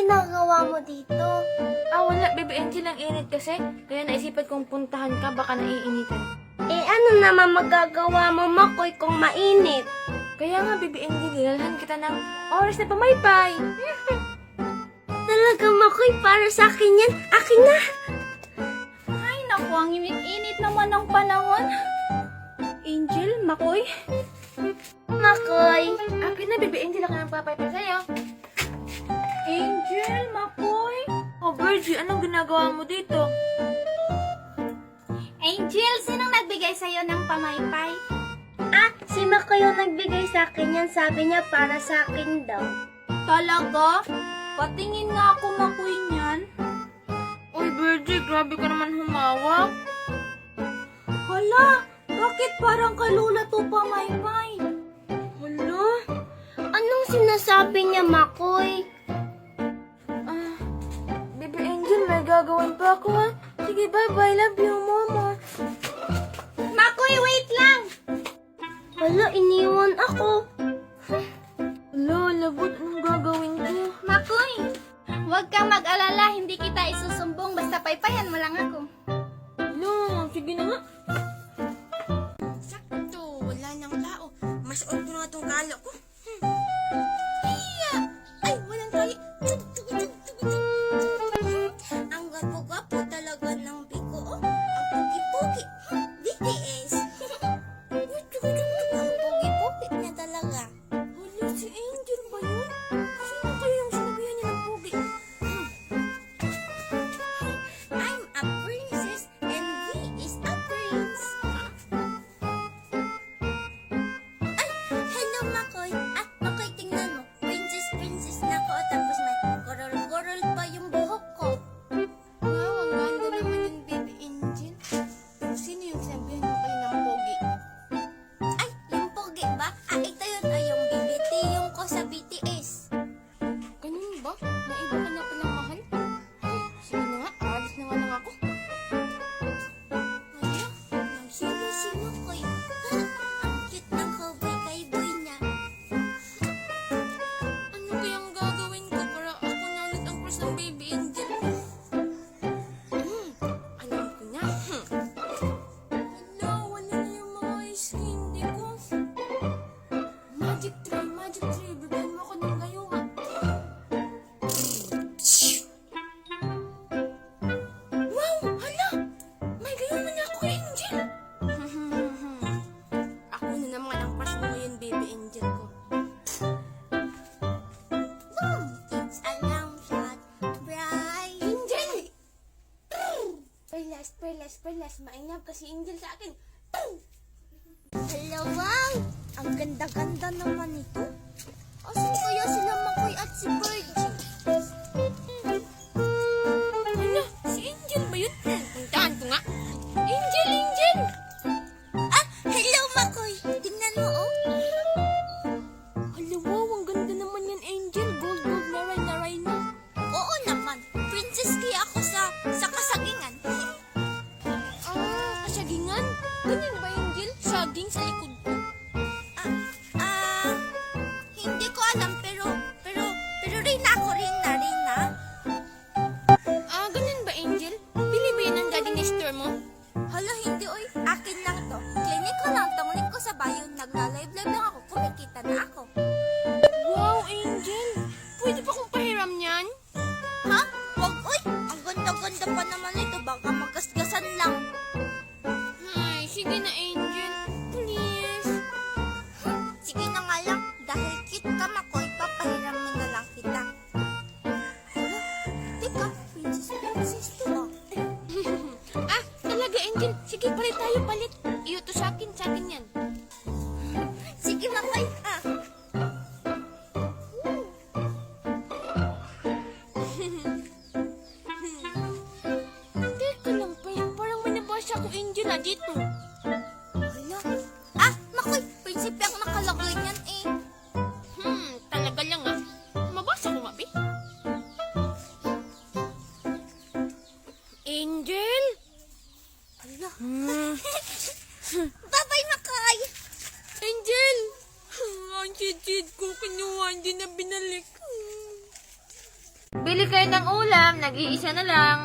ginagawa mo dito? Wala, Baby Angel, ang init kasi. Kaya naisipan kong puntahan ka, baka naiinitan. Ano naman magagawa mo, Makoy, kung mainit? Kaya nga, Baby Angel, dinalhan kita ng oras na pamaypay. Talaga, Makoy, para sa akin yan. Akin na! Ay, naku, ang init naman ng panahon. Angel, Makoy. Makoy! Akin na, Baby Angel, ako nang papaypay sa'yo. Angel, Makoy. Virgie, anong ginagawa mo dito? Angel, sinong nagbigay sa'yo ng pamaypay? Si Makoy yung nagbigay sa akin yan. Sabi niya para sa akin daw. Talaga? Patingin nga ako, Makoy, niyan. Uy, Virgie, grabe ka naman humawak. Hala, bakit parang kalula to pamaypay? Ano? Anong sinasabi niya, Makoy? Baby Angel, may gagawin pa ako, ha? Sige, bye-bye. Love you, Mama. Makoy, wait lang! Wala, iniwan ako. Hala, labot. Anong gagawin ko? Makoy, huwag kang mag-alala, hindi kita isusumbong, basta paypayan mo lang ako. No, sige na nga. Sakto, wala nang tao. Mas old ko na nga itong kala ko. Iya! Ay, walang tayo. Ang gwapo-gwapo talaga ng biko. Oh, ang pugi-pugi. BTS. Ang pugi-pugi niya talaga. Hala, si Angel ba yun? Sino kayo yung sinabihan niya ng pugi? I'm a princess and he is a prince. Ay, hello Makoy. Makoy, tingnan mo. Princess na ako. Tapos may korol-korol pa yung buhok ko. Wow, ang ganda naman yung Baby Angel. Sino yung sinabihan mo kayo ng pogi? Ay, yung pogi ba? Ito yun. Ay, yung BBT, yung ko sa BTS. Ganun ba? May iba ka na palang mahal? Ay, sige na nga, aalis na nga lang ako. Ano? Naghilo si Makoy. Ang cute ng cowboy niya. Ano kayang gagawin ko para ako na ulit ang crush ng Baby Angel? Alam ko na. Hala, wala na yung mga ice candy ko. Magic tree, bigyan mo ako ng gayuma. Wow, hala! May gayuma na ako kay Angel. Ako na naman ang crush mo ngayon, Baby Angel ko. Boom! It's a long shot. Bright. Angel! Perlas. Mainap kasi Angel sa akin. Hello, wow! Ang ganda-ganda naman ito. Asan kaya sila Makoy at si Virgie? Hala, si Angel ba yun? Puntahan ko nga. Angel! Hello Makoy! Tingnan mo, oh. Hala, wow, ang ganda naman yan, Angel. Gold na ray na. Oo naman. Princess kaya ako sa kasagingan. Kasagingan? Ganyan ba, Angel? Saging sa likod ko. Hindi ko alam pero Rina ako, Rina. Ganyan ba, Angel? Bili ba yan ang daddy na store mo? Hala, hindi, oy. Akin lang to. Klinik ko lang, tumulik ko sa bayo. Nagla-live lang ako. Kumikita na ako. Wow, Angel. Pwede pa kong pahiram niyan? Ha? Wag, oy. Ang ganda-ganda pa naman ito. Baka magasgasan lang. Ay, sige na, Angel. Please. Sige na nga lang. Dahil cute ka, Makoy, papahiram mo na lang kita. Hala, teka. Princess to, ah. Talaga, Angel. Sige, palit. Iyo to sa akin yan. Sige, Makoy, Teka lang, parang may nabasa ko, Angel, dito. Hala. Makoy, prinsipe ang nakalagay niyan, eh. Talaga lang, mabasa ko nga, be. Angel? Hala. Bye-bye, Makoy. Angel! Ang chid ko, kinuha, hindi na binalik. Bili kayo ng ulam, nag-iisa na lang.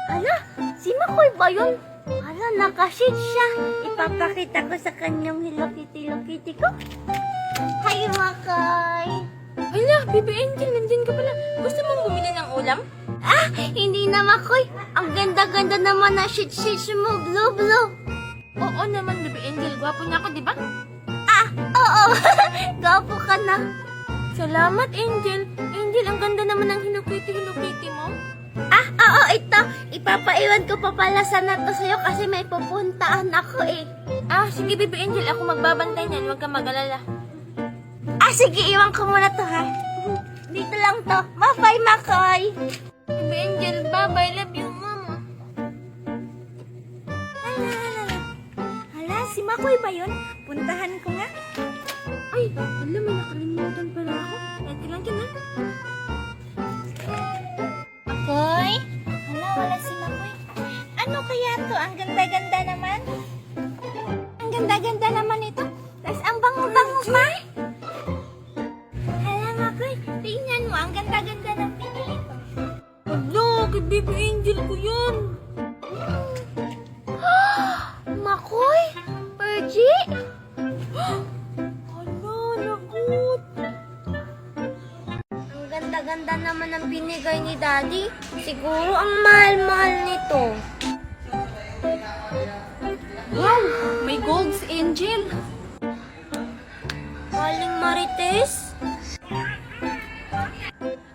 Hala, si Makoy ba yun? Hala, nakashit siya. Ipapakita ko sa kanyang Hello Kitty ko. Hi, Makoy. Hala, Baby Angel, nandyan ka pala. Gusto mong bumili ng ulam? Ah, hindi na, Makoy. Ang ganda-ganda naman na shit mo, blue. Oo naman, Baby Angel. Gwapo niya ako, di ba? Ah, oo. Gapo ka na. Salamat, Angel. Angel, ang ganda naman ng Hello Kitty mo. Ah, oo, ito. Ipapaiwan ko pa pala sana to sa'yo kasi may pupuntaan ako eh. Ah, sige, Baby Angel. Ako magbabantay niyan. Huwag kang mag-alala. Ah, sige, iwan ko muna to ha. Dito lang to. Bye-bye, Makoy. Baby Angel, bye-bye. Love you, Mama. Hala, si Makoy ba yun? Puntahan ko nga. Ay, alam mo, nakalimutan pala ako. Lang dyan, ha? Makoy? Hala, wala si Makoy. Ano kaya to? Ang ganda-ganda naman. Ang ganda-ganda naman ito. Tapos ang bango-bango pa. Hala, Makoy. Tingnan mo, ang ganda-ganda ng pinili ko. Hala, kay Baby Angel ko yun. Makoy? Perji? Hala, lagot. Ang ganda-ganda naman ng binigay ni Daddy. Siguro ang mahal-mahal nito. Wow, may gold si Angel. Aling Marites?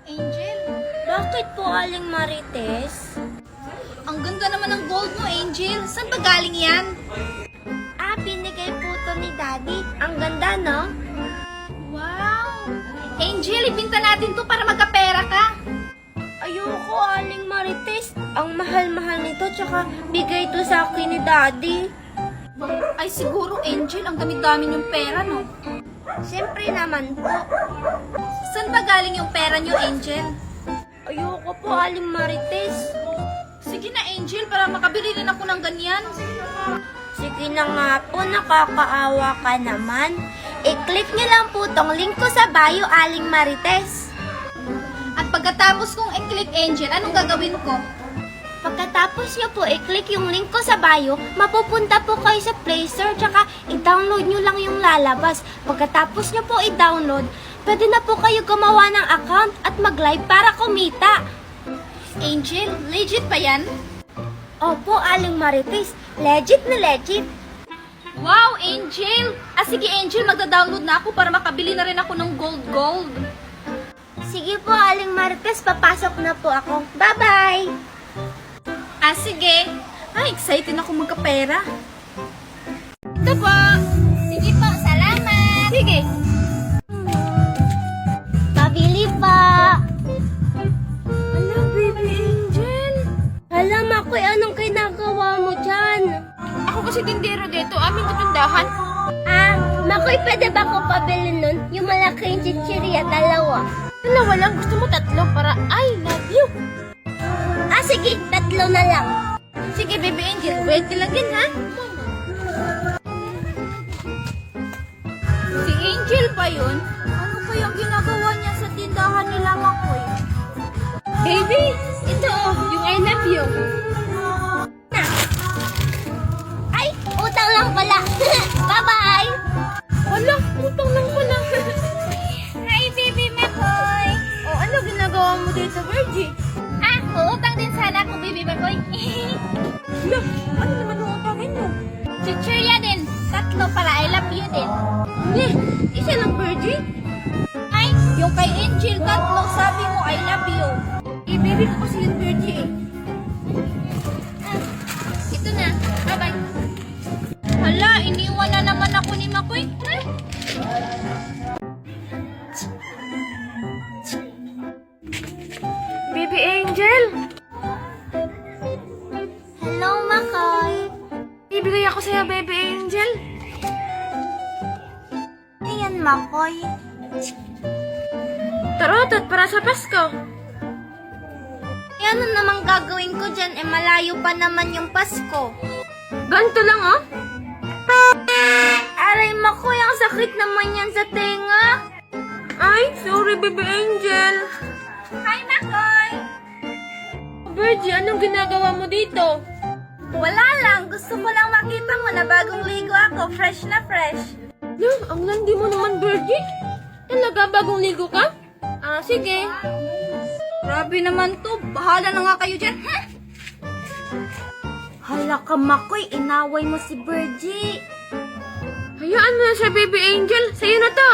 Angel, Bakit po Aling Marites? ang ganda naman ng gold mo, Angel. Saan ba galing yan? Ah, binigay po to ni Daddy. Ang ganda, no? Wow! Angel, ibinta natin to para magkapera ka. Ayoko, Aling Marites. Ang mahal-mahal nito, tsaka bigay to sa akin ni Daddy. Ay siguro, Angel, ang dami-dami yung pera, no? Siyempre naman po. Saan ba galing yung pera nyo, Angel? Ayoko po, Aling Marites. Sige na, Angel, para makabili rin ako ng ganyan. Sige na nga po, nakakaawa ka naman. I-click niyo lang po tong link ko sa bio, Aling Marites. At pagkatapos kong i-click, Angel, anong gagawin ko? Pagkatapos niyo po i-click yung link ko sa bio, mapupunta po kayo sa Play Store, tsaka i-download niyo lang yung lalabas. Pagkatapos niyo po i-download, pwede na po kayo gumawa ng account at mag-live para kumita. Angel, legit ba yan? Opo, Aling Marites. Legit na legit. Wow, Angel! Sige, Angel, magda-download na ako para makabili na rin ako ng gold. Sige po, Aling Marites. Papasok na po ako. Bye-bye! Sige. Excited ako magkapera. Ito po. Sige po, salamat! Sige. Pabili pa! Hala, Baby Angel. Hala, Makoy, anong ginagawa mo dyan? Ako kasi tindero dito. Aming katundahan. Ah, Makoy, pwede ba ko pabili nun? Yung malaking chichirya, dalawa. Dalawa lang. Gusto mo tatlo para I love you. Ah, sige, 3 na lang. Sige, Baby Angel. Pwede lang din, ha? Si Angel pa yun? Ano kaya ginagawa niya sa tindahan nila, Makoy? Baby, ito yung I love you. Ay, utang lang pala. Bye-bye! Hala, utang lang pala. Hi, baby Makoy! Ano ginagawa mo dito, Virgie? Ah, uutang din sana ako, baby Makoy. Hala, ano naman ang utangin mo? Chichirya din. 3 para I love you din. Isa lang, Virgie? Ay, Yung kay Angel, 3, sabi mo, I love you. Baby ko kasi yung Virgie eh. Ito na. Bye-bye. Hala, iniwan na naman ako ni Makoy. Baby Angel, hello, Makoy. ibigay ako sa'yo, Baby Angel. Ayan, Makoy. Tarotot para sa Pasko. Ano namang gagawin ko dyan? Malayo pa naman yung Pasko. Ganito lang, oh. Aray, Makoy, ang sakit naman yan sa tenga. Ay, sorry, Baby Angel. Hi, Makoy! Virgie, anong ginagawa mo dito? Wala lang. Gusto ko lang makita mo na bagong ligo ako. Fresh na fresh. Yan, ang landi mo naman, Virgie. Talaga, bagong ligo ka? Ah, sige. Grabe naman to. Bahala na nga kayo dyan. Hala ka, Makoy, inaway mo si Virgie. Hayaan mo na siya, Baby Angel. Sa'yo na to.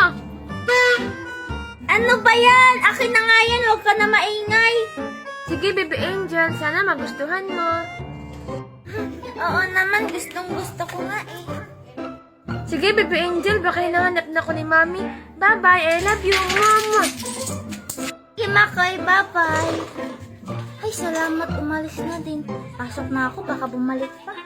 Ano ba yan? Akin na nga yan, huwag ka na maingay. Sige, Baby Angel. Sana magustuhan mo. Oo naman, gustong gusto ko nga eh. Sige, Baby Angel. Baka hinahanap na ko ni Mami. Bye-bye. I love you, Mama. Okay, Makoy, bye-bye. Ay, salamat, umalis na din. Pasok na ako, baka bumalik pa.